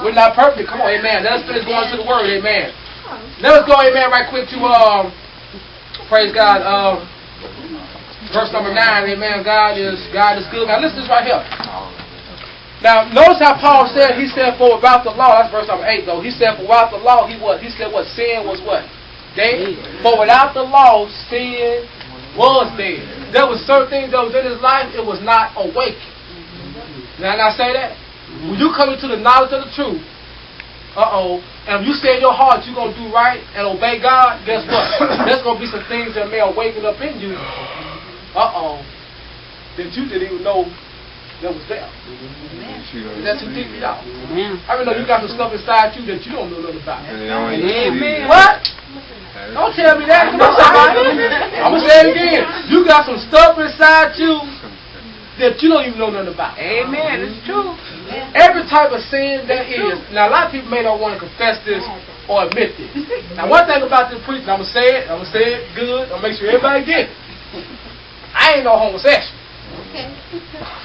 We're not perfect. Come on, amen. Let us finish going to the word, amen. Let us go, amen, right quick to, praise God, verse number 9, amen. God is good. Now listen to this right here. Now notice how Paul said, he said for without the law, that's verse number 8 though. He said for without the law, he said what? Sin was what? Dead. But without the law, sin was dead. There was certain things that was in his life, it was not awakened. Now I say that? When you come into the knowledge of the truth, and if you say in your heart you're going to do right and obey God, guess what? There's going to be some things that may awaken up in you, that you didn't even know that was there. That's too deep for y'all. I know you got some stuff inside you that you don't know nothing about. Amen. What? Don't tell me that. Come on, somebody. I'm going to say it again. You got some stuff inside you that you don't even know nothing about. Amen. It's true. Every type of sin there is. Now, a lot of people may not want to confess this or admit this. Now, one thing about this preaching, I'm going to say it good. I'm going to make sure everybody get it. I ain't no homosexual.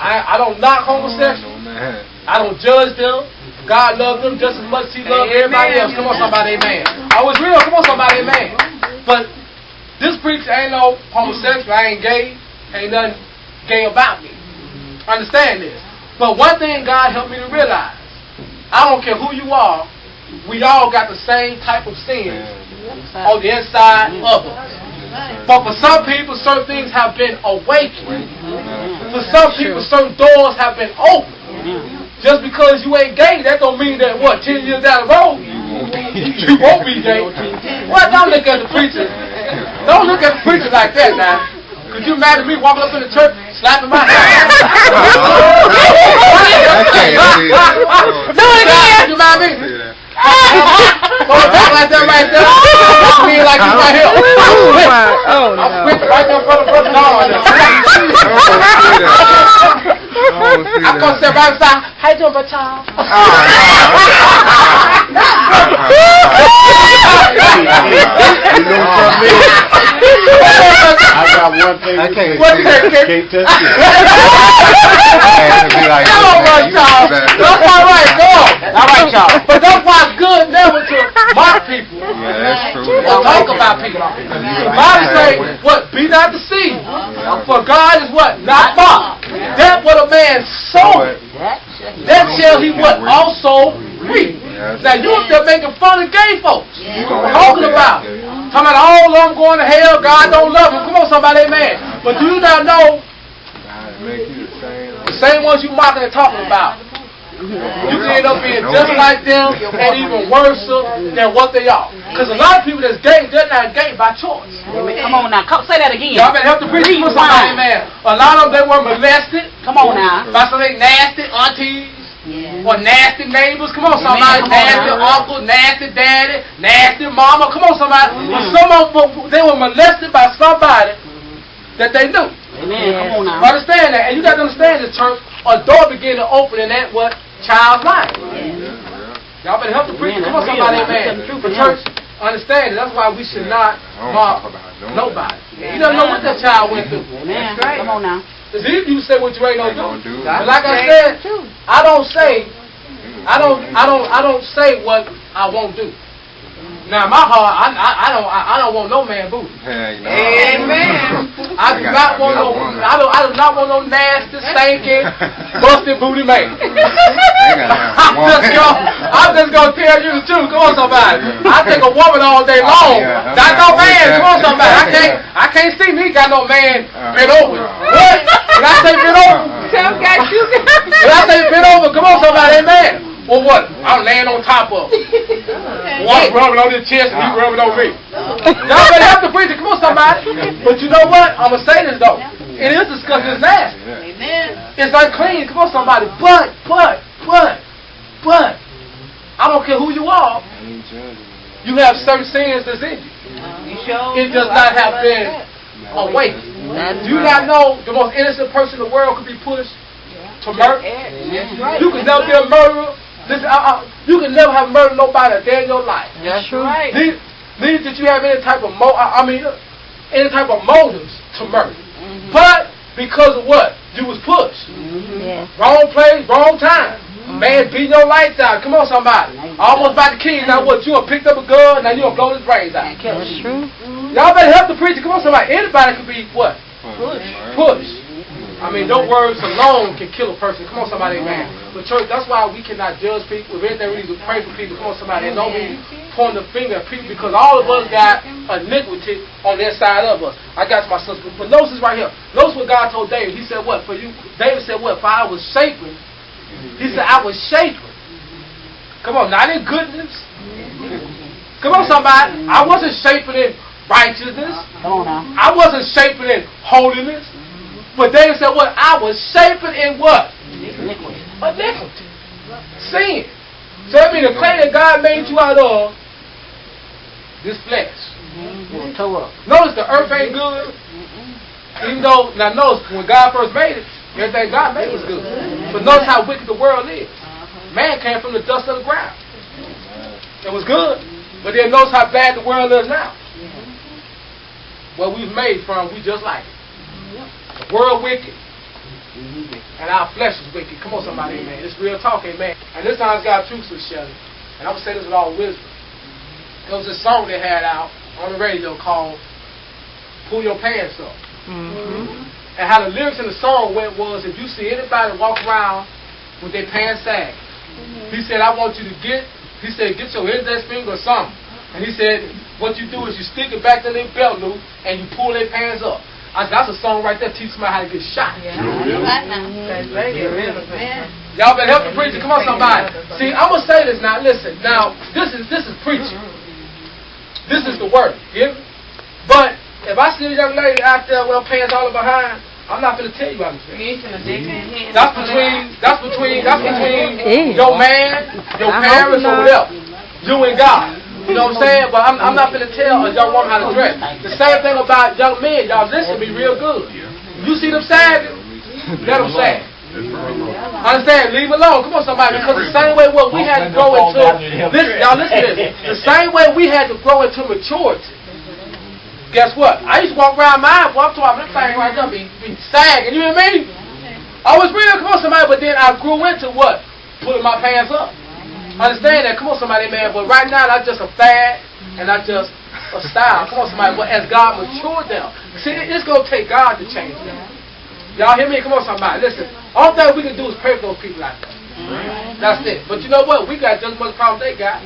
I don't knock homosexuals. I don't judge them. God loves them just as much as He loves everybody else. Come on, somebody, amen. I was real. Come on, somebody, amen. But this preacher ain't no homosexual. I ain't gay. Ain't nothing gay about me. Understand this. But one thing God helped me to realize, I don't care who you are, we all got the same type of sins on the inside of us. But for some people, certain things have been awakened. For some people, certain doors have been opened. Just because you ain't gay, that don't mean that, 10 years down the road, you won't be gay. What? Don't look at the preacher. Don't look at the preacher like that now. Could you imagine me walking up in the church, slapping my hand? Do it again. You mind me? Back like that right there. I mean, like you right here. I'm quit right there in front of Brother Don. I'm going to step right beside. How you doing, Brother Tom? I got one thing. I can't touch it. Come on, Brother Tom. That's all right. Go on. All right, y'all. But that's why it's good never to mock people. Yeah, that's true. Or talk about people. The Bible says, what? Be not deceived. For God is what? Not mocked. That what a man soweth, that shall he what? Also reap. Now you up there making fun of gay folks. Talking about. Talking about all of them going to hell, God don't love them. Come on, somebody, amen. But do you not know the same ones you mocking and talking about? You can end up being just like them and even worse than what they are. Because a lot of people that's gay, they're not gay by choice. Come on now. Say that again. Y'all better help the preacher with somebody, man. A lot of them, they were molested. Come on now. By some of they nasty aunties. Or nasty neighbors. Come on, somebody. Nasty uncle, nasty daddy, nasty mama. Come on, somebody. Some of them, they were molested by somebody that they knew. Amen. Come on now. Understand that. And you got to understand this, church. A door began to open in that what? Child's life. Y'all better help the preacher. Come on, somebody, amen. The church, understand it. That's why we should not mock nobody. You don't know what that child went through. Amen. Come on now. It's easy you say what you ain't gonna do. But like I said, I don't say what I won't do. Now in my heart, I don't want no man booty. Amen. I do not want no nasty, stinking, busted booty man. I'm just gonna tell you the truth. Come on, somebody. I take a woman all day long. Not no man. Come on, somebody. I can't see me got no man bent over. What? When I say bent over, when I say bent over, come on, somebody. Amen. Well, what? I'm laying on top of him. One rubbing on his chest and you rubbing on me. Y'all better have to preach it. Come on, somebody. But you know what? I'm going to say this, though. It is disgusting. It's nasty. Amen. It's unclean. Come on, somebody. But, I don't care who you are. You have certain sins that's in you. It does not have been awakened. Do you not know the most innocent person in the world could be pushed to murder? You can never be a murderer. Listen, you can never have murdered nobody a day in your life. That's right. Neither did you have any type of any type of motives to murder. But because of what? You was pushed. Wrong place, wrong time. Man, beat your lights out. Come on, somebody. Almost by the king. Now what? You picked up a gun. Now you gonna blow his brains out. That's true. Y'all better help the preacher. Come on, somebody. Anybody can be what? Push. I mean, no words alone can kill a person. Come on, somebody, man. But church, that's why we cannot judge people. If anything, we need to pray for people. Come on, somebody. And don't be pointing the finger at people because all of us got iniquity on the inside of us. I got to my sister. But notice this right here. Notice what God told David. He said what? For you, David said what? For I was shapen. He said, I was shapen. Come on, not in goodness. Come on, somebody. I wasn't shapen in righteousness. Come on now. I wasn't shapen in holiness. But David said what? I was shapen in what? Iniquity. Sin. So that means the clay that God made you out of this flesh. Notice the earth ain't good. Even though, now notice, when God first made it, everything God made was good. But notice how wicked the world is. Man came from the dust of the ground. It was good. But then notice how bad the world is now. What we've made from, we just like it. The world wicked. And our flesh is wicked. Come on, somebody, amen. It's real talk, amen. And this time's got truth to share. And I'm going to say this with all wisdom. There was this song they had out on the radio called Pull Your Pants Up. And how the lyrics in the song went was, if you see anybody walk around with their pants sagging, he said, I want you to get your index finger or something. And he said, what you do is you stick it back to their belt loop and you pull their pants up. I said, that's a song right there teaching somebody how to get shot. Y'all better help the preacher. Come on, somebody. See, I'm going to say this now. Listen, now, this is preaching. This is the word. Yeah? But if I see a young lady out there with her pants all behind, I'm not going to tell you how to feel. That's between your man, your parents, or whatever. You and God. You know what I'm saying? But I'm not going to tell a young woman how to dress. The same thing about young men. Y'all listen to me real good. You see them sagging? Let them sag. Understand? Leave alone. Come on, somebody. Because the same way what we had to grow into, y'all listen to this. The same way we had to grow into maturity. Guess what? I used to walk around mine. Well, I'm talking about them things right there be sagging. You know what I mean? I was real. Come on, somebody. But then I grew into what? Putting my pants up. Understand that? Come on, somebody, man. But right now, that's just a fad, and that's just a style. Come on, somebody. But as God matured them, see, it's going to take God to change them. Y'all hear me? Come on, somebody. Listen, all thing we can do is pray for those people out there. That's it. But you know what? We got just as much problem they got.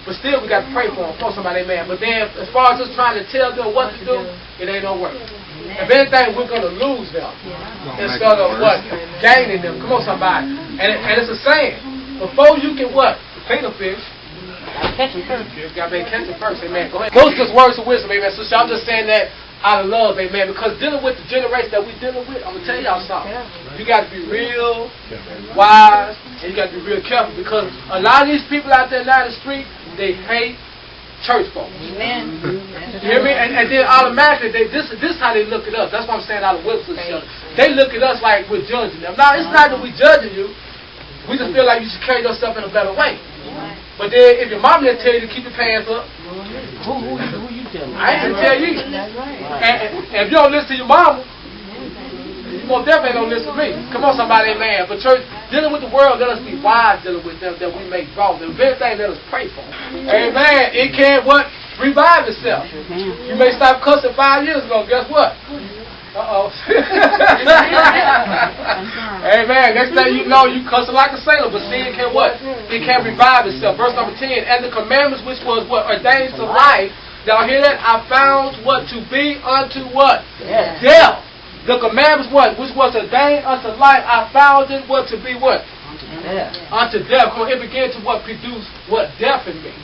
But still, we got to pray for them. Come on, somebody, man. But then, as far as just trying to tell them what to do, it ain't no work. If anything, we're going to lose them instead of what? Gaining them. Come on, somebody. And it's a saying. Before you can what? Clean a fish. Catch him first. You got to catch him first, amen. Go ahead. Those are just words of wisdom, amen. So I'm just saying that out of love, amen. Because dealing with the generation that we're dealing with, I'm going to tell y'all something. You got to be real wise and you got to be real careful because a lot of these people out there now in the street, they hate church folks. Amen. You hear me? And then automatically, this is how they look at us. That's why I'm saying out of wisdom. They look at us like we're judging them. Now, it's not that we're judging you. We just feel like you should carry yourself in a better way. But then if your mom didn't tell you to keep your pants up, who you telling? I ain't gonna tell you. And if you don't listen to your mama, you most definitely don't listen to me. Come on, somebody, amen. But church, dealing with the world, let us be wise dealing with them that we make wrong. The very thing, let us pray for them. Amen. It can't what? Revive itself. You may stop cussing 5 years ago. Guess what? Uh-oh. Amen. Next thing you know, you cussing like a sailor, but sin can what? It can revive itself. Verse number 10. And the commandments which was what? Ordained to life. Y'all hear that? I found what? To be unto what? Yeah. Death. The commandments what? Which was ordained unto life. I found it what? To be what? Unto death. Come on, it began to what? Produce what? Death in me.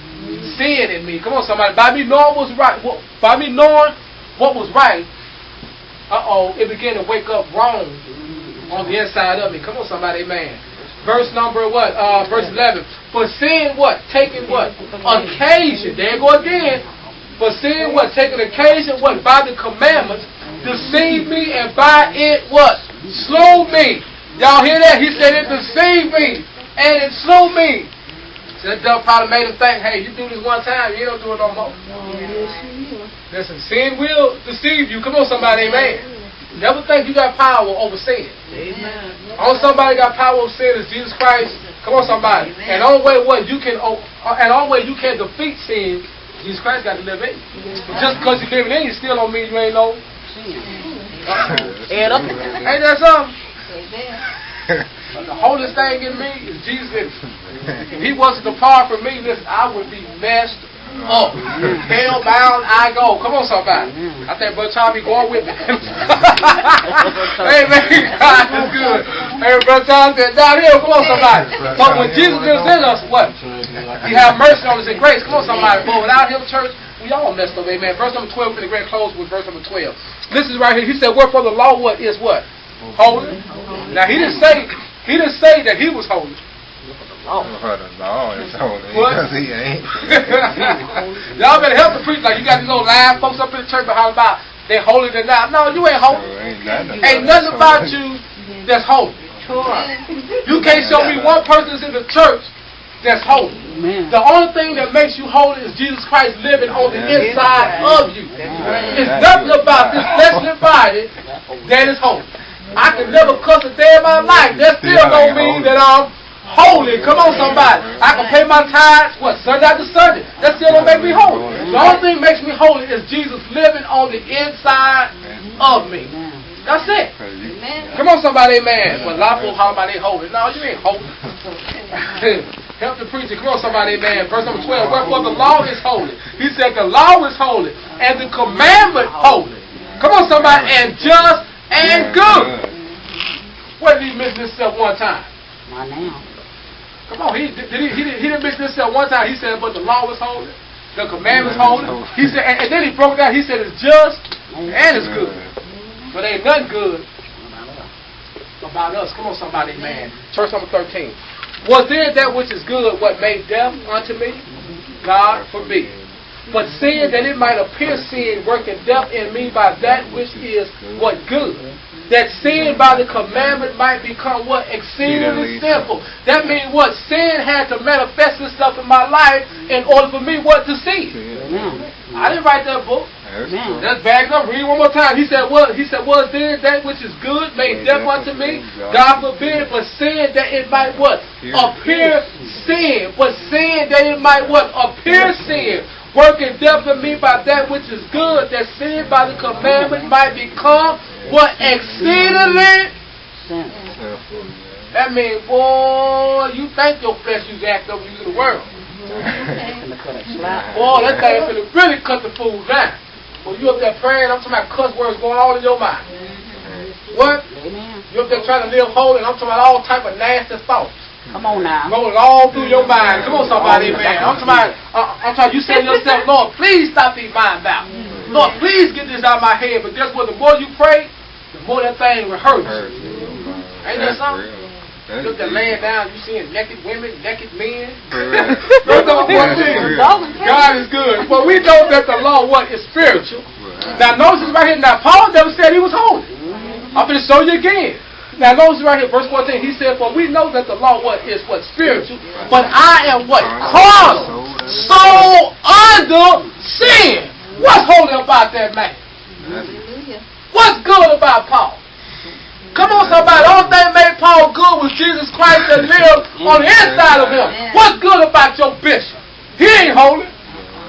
Sin in me. Come on, somebody. By me knowing what was right. By me knowing what was right. It began to wake up wrong on the inside of me. Come on, somebody, amen. Verse number what? Verse 11. For sin what? Taking what? Occasion. There you go again. For sin what? Taking occasion what? By the commandments. Deceived me and by it what? Slew me. Y'all hear that? He said it deceived me and it slew me. So that devil probably made him think, hey, you do this one time, you don't do it no more. Listen, sin will deceive you. Come on, somebody, amen. Never think you got power over sin. Amen. All somebody got power over sin is Jesus Christ Come on, somebody. And the only way you can defeat sin, Jesus Christ got to live in you. Just because you live in you still don't mean you ain't no sin. Ain't that something? The holiest thing in me is Jesus in me. If he wasn't depart from me, listen, I would be messed up. Hell bound I go. Come on, somebody. I think Brother Tommy going with me. Hey, man, God is good. Hey, Brother Tommy said, down here, come on, somebody. But when Jesus lives in us, what? He have mercy on us in grace. Come on, somebody. But without him, church, we all messed up, amen. Verse number 12, we're going to close with verse number 12. This is right here. He said, wherefore the law what is what? Holy. Now, he didn't say that he was holy. Oh, the law is holy. What? Because he ain't. Y'all better help the preacher. Like, you got these old live folks up in the church behind about they're holy than not. No, you ain't holy. Ain't nothing about you that's holy. You can't show me one person that's in the church that's holy. The only thing that makes you holy is Jesus Christ living on the inside of you. It's nothing about this fleshly body that is holy. I can never cuss a day in my life. That still don't mean that I'm holy. Come on, somebody. I can pay my tithes, Sunday after Sunday. That still don't make me holy. The only thing that makes me holy is Jesus living on the inside of me. That's it. Come on, somebody, amen. But a lot of folks holler about they holy. No, you ain't holy. Help the preacher. Come on, somebody, amen. Verse number 12. Wherefore the law is holy. He said the law is holy and the commandment holy. Come on, somebody, and just and good. What did he mention himself one time? Not now. Come on, he didn't mention himself one time. He said, but the law is holy, the commandment is holy. He said, and then he broke it down. He said it's just and it's good. But ain't nothing good about us. Come on, somebody, man. Verse number 13. Was then that which is good what made death unto me? God forbid. But seeing that it might appear sin working death in me by that which is what good, that sin by the commandment might become what? Exceedingly sinful. That means what? Sin had to manifest itself in my life in order for me what? To see. I didn't write that book. Let's back up. Read one more time. He said, what? He said, was then that which is good made death unto me? God forbid, but sin that it might what? Appear sin. But sin that it might what? Appear sin. Working death in me by that which is good, that sin by the commandment might become what? Exceedingly. That means, boy, you think your flesh you act up you to the world. Boy, that thing finna really cut the food down. Well, you up there praying, I'm talking about cuss words going all in your mind. What? You up there trying to live holy, and I'm talking about all type of nasty thoughts. Come on now. Going all through your mind. Come on, somebody, man. I'm talking. You say to yourself, Lord, please stop these mind battles. Lord, please get this out of my head. But guess what? The more you pray, the more that thing will hurt you. Ain't that something? You look at laying down, you seeing naked women, naked men. God is good. But we know that the law, what, is spiritual. Now, notice this right here. Now, Paul never said he was holy. I'm going to show you again. Now notice right here, verse 14, he said, for we know that the law is spiritual, but I am what? Carnal, soul under sin. What's holy about that man? What's good about Paul? Come on, somebody. The only thing that made Paul good was Jesus Christ that lived on the inside of him. What's good about your bishop? He ain't holy,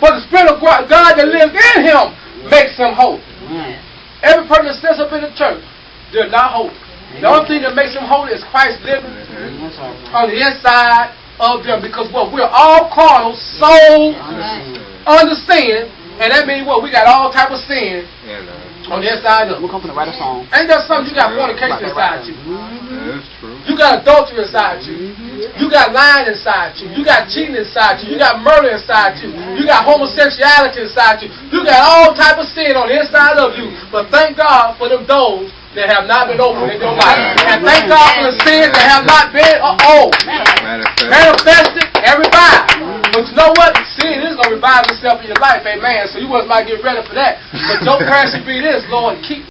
but the Spirit of God that lives in him makes him holy. Every person that sits up in the church, they're not holy. The only thing that makes them holy is Christ living on the inside of them. Because what? We're all carnal, soul under sin. And that means what? We got all type of sin on the inside of us. We're going to write a song. Ain't that something? You got fornication inside you. That's true. You got adultery inside you. You got lying inside you. You got cheating inside you. You got murder inside you. You got homosexuality inside you. You got all type of sin on the inside of you. But thank God for them doors that have not been opened in your life. And thank God for the sins that have not been manifested and revived. But you know what? Sin is going to revive itself in your life, amen. So you must might get ready for that. But your prayer should be this, Lord, keep